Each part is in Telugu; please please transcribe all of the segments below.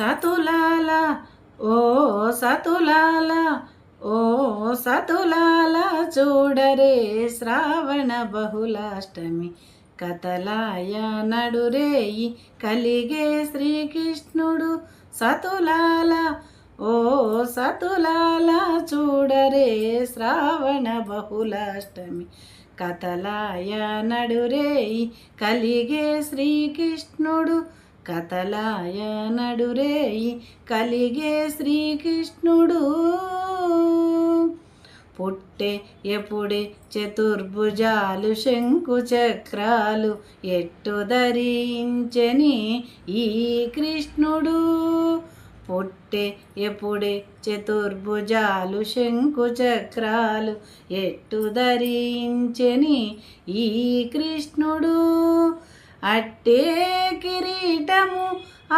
సతులాల ఓ సతులాల ఓ సతులాల చూడరే శ్రావణ బహుళాష్టమి కథలాయ నడురేయి కలిగే శ్రీకృష్ణుడు సతులాల ఓ సతులాల చూడరే శ్రావణ బహుళాష్టమి కథలాయ నడురేయి కలిగే శ్రీకృష్ణుడు కథలాయ నడురేయి కలిగే శ్రీకృష్ణుడు పుట్టే ఎప్పుడే చతుర్భుజాలు శంకు చక్రాలు ఎట్టు ధరించని ఈ కృష్ణుడు పుట్టే ఎప్పుడే చతుర్భుజాలు శంకు చక్రాలు ఎట్టు ధరించని ఈ కృష్ణుడు అట్టే కిరీటము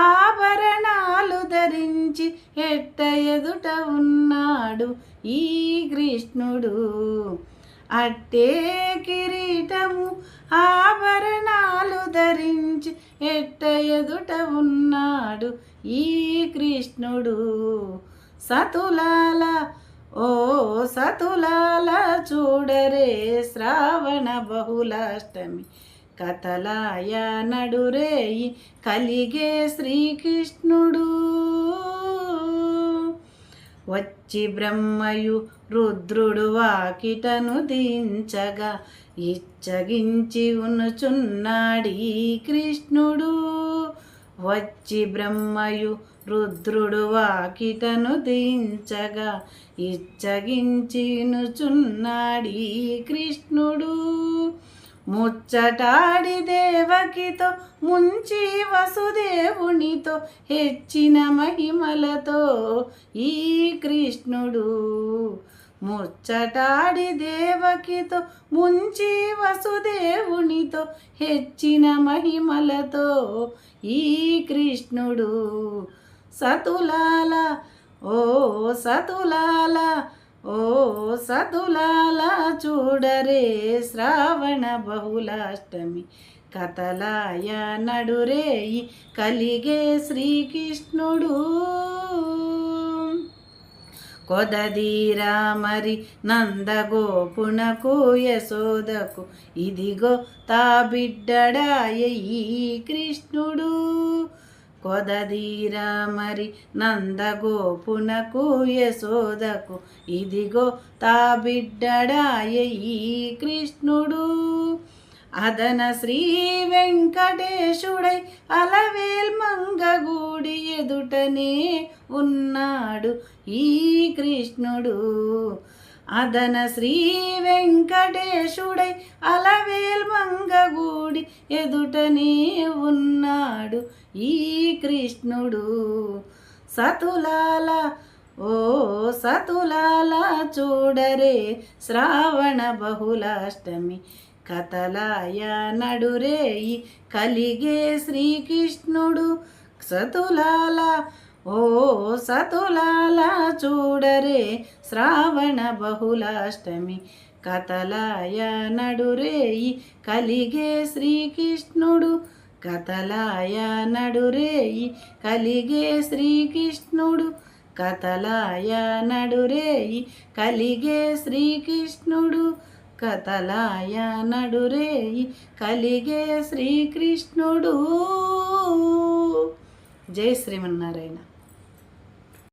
ఆభరణాలు ధరించి ఎట్ట ఎదుట ఉన్నాడు ఈ కృష్ణుడు అట్టే కిరీటము ఆభరణాలు ధరించి ఎట్ట ఎదుట ఉన్నాడు ఈ కృష్ణుడు సతులాల ఓ సతులాల చూడరే శ్రావణ బహుళాష్టమి కథలాయ నడురేయి కలిగే శ్రీకృష్ణుడు వచ్చి బ్రహ్మయు రుద్రుడు వాకిటను దించగా ఇచ్చగించి ఉనుచున్నాడీ కృష్ణుడు వచ్చి బ్రహ్మయు రుద్రుడు వాకిటను దించగా ఇచ్చగించి ఉనుచున్నాడీ కృష్ణుడు ముచ్చటాడి దేవకితో ముంచి వసుదేవునితో హెచ్చిన మహిమలతో ఈ కృష్ణుడు ముచ్చటాడి దేవకితో ముంచి వసుదేవునితో హెచ్చిన మహిమలతో ఈ కృష్ణుడు సతులాల ఓ సతులాల ఓ సతులాల చూడరే శ్రావణ బహుళాష్టమి కథలాయ నడురేయి కలిగే శ్రీకృష్ణుడు కొదదీరా మరి నందగోపునకు యశోదకు ఇదిగో తా బిడ్డడాయ ఈ కృష్ణుడు కొదదీరా మరి నందగోపునకు యశోదకు ఇదిగో తా బిడ్డడాయ ఈ కృష్ణుడు అదన శ్రీ వెంకటేశుడై అలవేల్ మంగగూడి ఎదుటనే ఉన్నాడు ఈ కృష్ణుడు అదన శ్రీ వెంకటేశుడై అలవేల్ మంగగూడి ఎదుటనే ఉన్నాడు ఈ కృష్ణుడు సతులాల ఓ సతులాల చూడరే శ్రావణ బహుళాష్టమి కథలాయ నడురేయి కలిగే శ్రీకృష్ణుడు సతులాల ఓ సతులాల చూడరే శ్రావణ బహుళాష్టమి కథలాయ నడురేయి కలిగే శ్రీకృష్ణుడు కథలాయ నడురేయి కలిగే శ్రీకృష్ణుడు కథలాయ నడురేయి కలిగే శ్రీకృష్ణుడు కథలాయ నడురేయి కలిగే శ్రీకృష్ణుడు జై శ్రీమన్నారాయణ.